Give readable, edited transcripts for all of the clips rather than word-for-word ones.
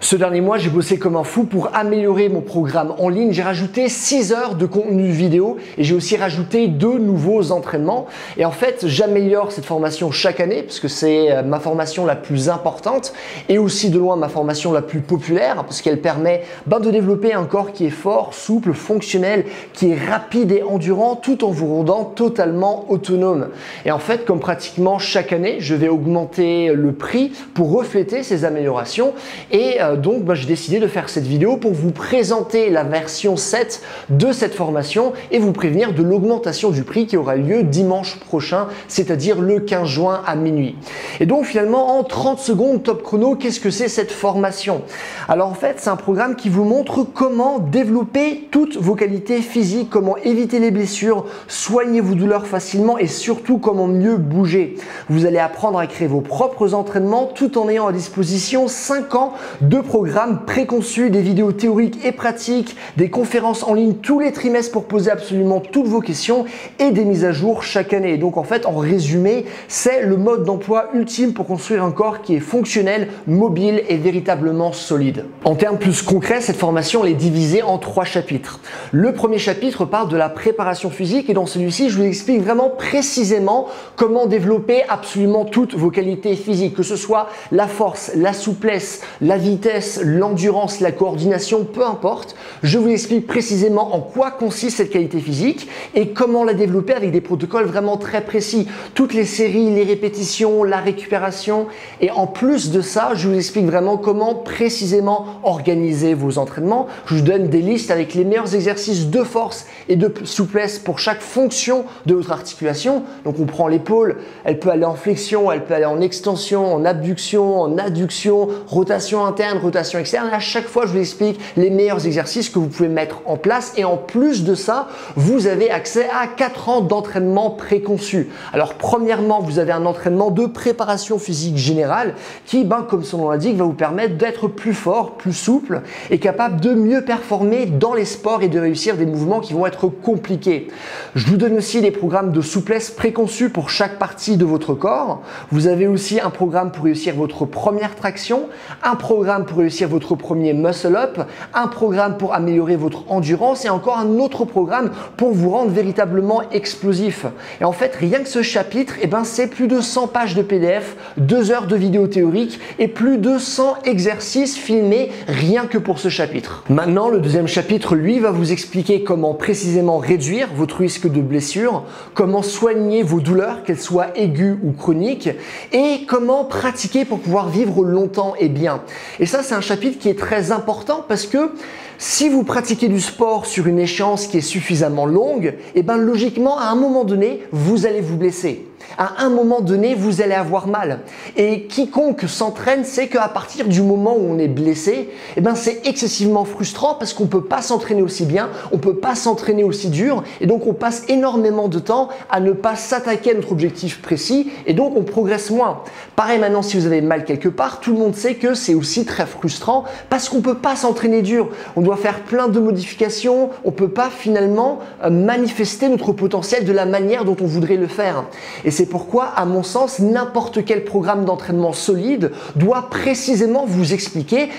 Ce dernier mois, j'ai bossé comme un fou pour améliorer mon programme en ligne. J'ai rajouté 6 heures de contenu vidéo et j'ai aussi rajouté 2 nouveaux entraînements. Et en fait, j'améliore cette formation chaque année parce que c'est ma formation la plus importante et aussi de loin ma formation la plus populaire parce qu'elle permet de développer un corps qui est fort, souple, fonctionnel, qui est rapide et endurant tout en vous rendant totalement autonome. Et en fait, comme pratiquement chaque année, je vais augmenter le prix pour refléter ces améliorations et donc j'ai décidé de faire cette vidéo pour vous présenter la version 7 de cette formation et vous prévenir de l'augmentation du prix qui aura lieu dimanche prochain, c'est-à-dire le 15 juin à minuit. Et donc finalement en 30 secondes top chrono, qu'est-ce que c'est cette formation? Alors en fait c'est un programme qui vous montre comment développer toutes vos qualités physiques, comment éviter les blessures, soigner vos douleurs facilement et surtout comment mieux bouger. Vous allez apprendre à créer vos propres entraînements tout en ayant à disposition 5 ans de programmes préconçus, des vidéos théoriques et pratiques, des conférences en ligne tous les trimestres pour poser absolument toutes vos questions et des mises à jour chaque année. Et donc en fait, en résumé, c'est le mode d'emploi ultime pour construire un corps qui est fonctionnel, mobile et véritablement solide. En termes plus concrets, cette formation elle est divisée en 3 chapitres. Le premier chapitre parle de la préparation physique et dans celui-ci, je vous explique vraiment précisément comment développer absolument toutes vos qualités physiques, que ce soit la force, la souplesse, la vitesse, l'endurance, la coordination, peu importe. Je vous explique précisément en quoi consiste cette qualité physique et comment la développer avec des protocoles vraiment très précis. Toutes les séries, les répétitions, la récupération et en plus de ça, je vous explique vraiment comment précisément organiser vos entraînements. Je vous donne des listes avec les meilleurs exercices de force et de souplesse pour chaque fonction de votre articulation. Donc on prend l'épaule, elle peut aller en flexion, elle peut aller en extension, en abduction, en adduction, rotation interne, rotation externe. À chaque fois, je vous explique les meilleurs exercices que vous pouvez mettre en place et en plus de ça, vous avez accès à 4 ans d'entraînement préconçu. Alors premièrement, vous avez un entraînement de préparation physique générale qui, comme son nom l'indique, va vous permettre d'être plus fort, plus souple et capable de mieux performer dans les sports et de réussir des mouvements qui vont être compliqués. Je vous donne aussi des programmes de souplesse préconçus pour chaque partie de votre corps. Vous avez aussi un programme pour réussir votre première traction, un programme pour réussir votre premier muscle-up, un programme pour améliorer votre endurance et encore un autre programme pour vous rendre véritablement explosif. Et en fait, rien que ce chapitre, c'est plus de 100 pages de PDF, 2 heures de vidéos théoriques et plus de 100 exercices filmés rien que pour ce chapitre. Maintenant, le deuxième chapitre, lui, va vous expliquer comment précisément réduire votre risque de blessure, comment soigner vos douleurs, qu'elles soient aiguës ou chroniques, et comment pratiquer pour pouvoir vivre longtemps et bien. Et ça, c'est un chapitre qui est très important parce que si vous pratiquez du sport sur une échéance qui est suffisamment longue, logiquement, à un moment donné, vous allez vous blesser. À un moment donné, vous allez avoir mal. Et quiconque s'entraîne sait qu'à partir du moment où on est blessé, c'est excessivement frustrant parce qu'on ne peut pas s'entraîner aussi bien, on ne peut pas s'entraîner aussi dur et donc on passe énormément de temps à ne pas s'attaquer à notre objectif précis et donc on progresse moins. Pareil maintenant, si vous avez mal quelque part, tout le monde sait que c'est aussi très frustrant parce qu'on ne peut pas s'entraîner dur. On doit faire plein de modifications, on ne peut pas finalement manifester notre potentiel de la manière dont on voudrait le faire. Et c'est pourquoi, à mon sens, n'importe quel programme d'entraînement solide doit précisément vous expliquer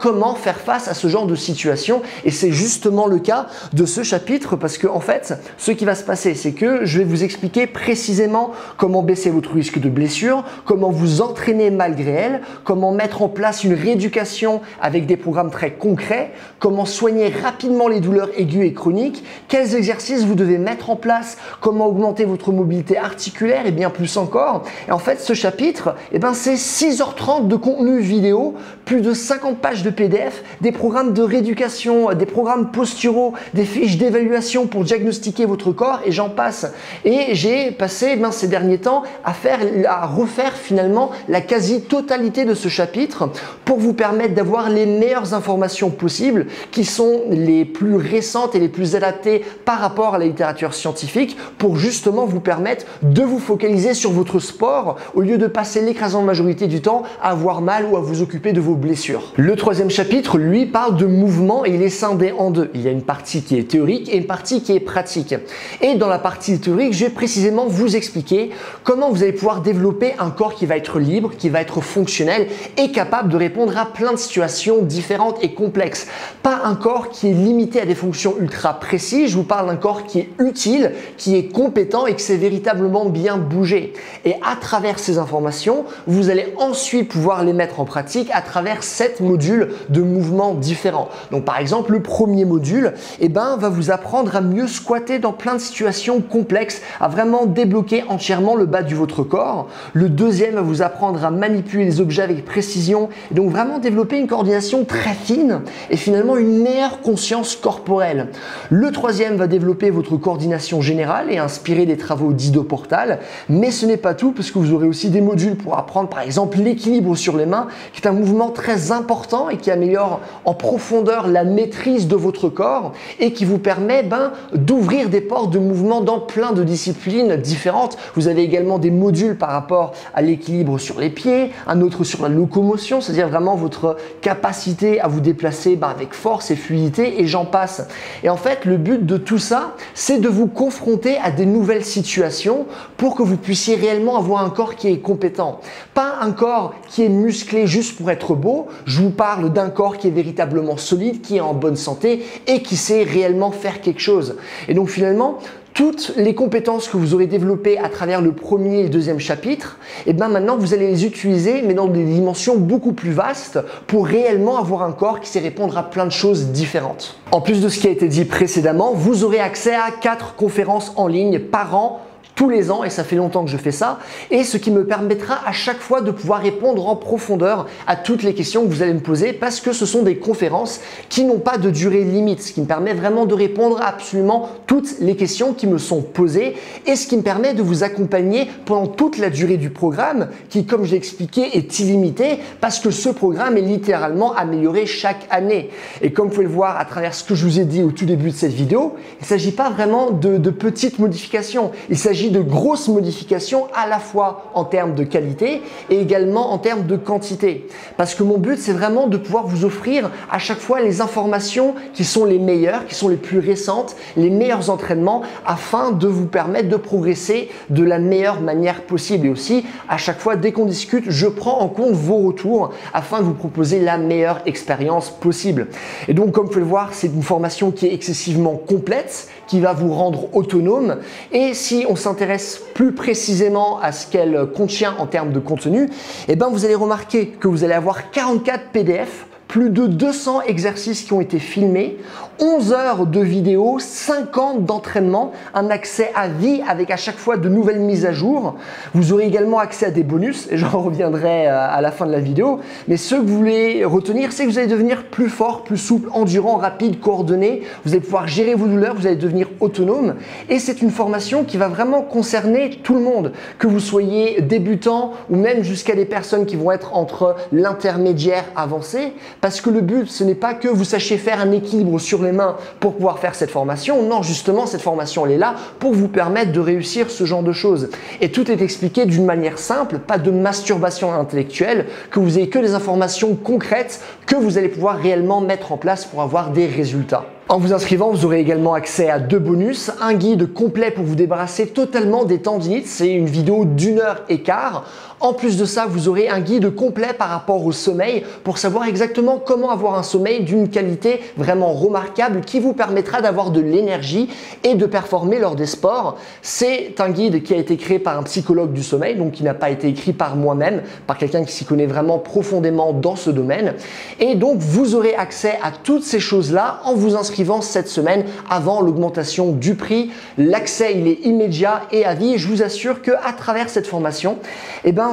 comment faire face à ce genre de situation. Et c'est justement le cas de ce chapitre parce que en fait, ce qui va se passer, c'est que je vais vous expliquer précisément comment baisser votre risque de blessure, comment vous entraîner malgré elle, comment mettre en place une rééducation avec des programmes très concrets, comment soigner rapidement les douleurs aiguës et chroniques, quels exercices vous devez mettre en place, comment augmenter votre mobilité articulaire et bien plus encore. Et en fait, ce chapitre, c'est 6h30 de contenu vidéo, plus de 50 pages de PDF, des programmes de rééducation, des programmes posturaux, des fiches d'évaluation pour diagnostiquer votre corps et j'en passe. Et j'ai passé ces derniers temps à refaire finalement la quasi-totalité de ce chapitre pour vous permettre d'avoir les meilleures informations possibles qui sont les plus récentes et les plus adaptées par rapport à la littérature scientifique pour justement vous permettre de vous focaliser focaliser sur votre sport au lieu de passer l'écrasante majorité du temps à avoir mal ou à vous occuper de vos blessures. Le troisième chapitre, lui, parle de mouvement et il est scindé en deux. Il y a une partie qui est théorique et une partie qui est pratique. Et dans la partie théorique, je vais précisément vous expliquer comment vous allez pouvoir développer un corps qui va être libre, qui va être fonctionnel et capable de répondre à plein de situations différentes et complexes. Pas un corps qui est limité à des fonctions ultra précises, je vous parle d'un corps qui est utile, qui est compétent et qui sait véritablement bien bouger. Et à travers ces informations, vous allez ensuite pouvoir les mettre en pratique à travers 7 modules de mouvements différents. Donc par exemple, le premier module va vous apprendre à mieux squatter dans plein de situations complexes, à vraiment débloquer entièrement le bas de votre corps. Le deuxième va vous apprendre à manipuler les objets avec précision et donc vraiment développer une coordination très fine et finalement une meilleure conscience corporelle. Le troisième va développer votre coordination générale et inspirer des travaux d'Ido Portal, mais ce n'est pas tout parce que vous aurez aussi des modules pour apprendre par exemple l'équilibre sur les mains qui est un mouvement très important et qui améliore en profondeur la maîtrise de votre corps et qui vous permet d'ouvrir des portes de mouvement dans plein de disciplines différentes. Vous avez également des modules par rapport à l'équilibre sur les pieds, un autre sur la locomotion, c'est-à-dire vraiment votre capacité à vous déplacer avec force et fluidité et j'en passe. Et en fait, le but de tout ça, c'est de vous confronter à des nouvelles situations pour que vous puissiez réellement avoir un corps qui est compétent. Pas un corps qui est musclé juste pour être beau, je vous parle d'un corps qui est véritablement solide, qui est en bonne santé et qui sait réellement faire quelque chose. Et donc finalement, toutes les compétences que vous aurez développées à travers le premier et le deuxième chapitre, maintenant vous allez les utiliser mais dans des dimensions beaucoup plus vastes pour réellement avoir un corps qui sait répondre à plein de choses différentes. En plus de ce qui a été dit précédemment, vous aurez accès à 4 conférences en ligne par an tous les ans et ça fait longtemps que je fais ça et ce qui me permettra à chaque fois de pouvoir répondre en profondeur à toutes les questions que vous allez me poser parce que ce sont des conférences qui n'ont pas de durée limite, ce qui me permet vraiment de répondre à absolument toutes les questions qui me sont posées et ce qui me permet de vous accompagner pendant toute la durée du programme qui, comme je l'ai expliqué, est illimité parce que ce programme est littéralement amélioré chaque année. Et comme vous pouvez le voir à travers ce que je vous ai dit au tout début de cette vidéo, il ne s'agit pas vraiment de petites modifications, il s'agit de grosses modifications à la fois en termes de qualité et également en termes de quantité. Parce que mon but, c'est vraiment de pouvoir vous offrir à chaque fois les informations qui sont les meilleures, qui sont les plus récentes, les meilleurs entraînements afin de vous permettre de progresser de la meilleure manière possible. Et aussi, à chaque fois, dès qu'on discute, je prends en compte vos retours afin de vous proposer la meilleure expérience possible. Et donc, comme vous pouvez le voir, c'est une formation qui est excessivement complète, qui va vous rendre autonome. Et si on s'intéresse plus précisément à ce qu'elle contient en termes de contenu, vous allez remarquer que vous allez avoir 44 PDF, plus de 200 exercices qui ont été filmés, 11 heures de vidéos, 50 d'entraînement, un accès à vie avec à chaque fois de nouvelles mises à jour. Vous aurez également accès à des bonus et j'en reviendrai à la fin de la vidéo. Mais ce que vous voulez retenir, c'est que vous allez devenir plus fort, plus souple, endurant, rapide, coordonné. Vous allez pouvoir gérer vos douleurs, vous allez devenir autonome. Et c'est une formation qui va vraiment concerner tout le monde, que vous soyez débutant ou même jusqu'à des personnes qui vont être entre l'intermédiaire avancé. Parce que le but, ce n'est pas que vous sachiez faire un équilibre sur les mains pour pouvoir faire cette formation. Non, justement, cette formation, elle est là pour vous permettre de réussir ce genre de choses. Et tout est expliqué d'une manière simple, pas de masturbation intellectuelle, que vous ayez que des informations concrètes que vous allez pouvoir réellement mettre en place pour avoir des résultats. En vous inscrivant, vous aurez également accès à 2 bonus, un guide complet pour vous débarrasser totalement des tendinites, c'est une vidéo d'1h15. En plus de ça, vous aurez un guide complet par rapport au sommeil pour savoir exactement comment avoir un sommeil d'une qualité vraiment remarquable qui vous permettra d'avoir de l'énergie et de performer lors des sports. C'est un guide qui a été créé par un psychologue du sommeil, donc qui n'a pas été écrit par moi-même, par quelqu'un qui s'y connaît vraiment profondément dans ce domaine. Et donc, vous aurez accès à toutes ces choses-là en vous inscrivant cette semaine avant l'augmentation du prix. L'accès, il est immédiat et à vie. Je vous assure qu'à travers cette formation,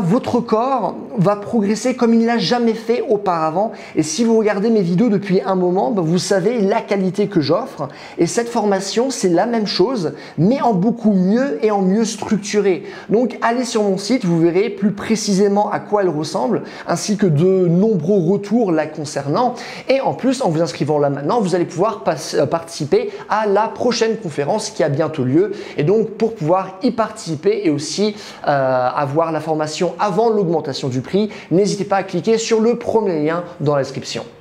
votre corps va progresser comme il ne l'a jamais fait auparavant. Et si vous regardez mes vidéos depuis un moment, vous savez la qualité que j'offre. Et cette formation, c'est la même chose, mais en beaucoup mieux et en mieux structuré. Donc, allez sur mon site, vous verrez plus précisément à quoi elle ressemble, ainsi que de nombreux retours la concernant. Et en plus, en vous inscrivant là maintenant, vous allez pouvoir passer participer à la prochaine conférence qui a bientôt lieu. Et donc, pour pouvoir y participer et aussi avoir la formation avant l'augmentation du prix, n'hésitez pas à cliquer sur le premier lien dans la description.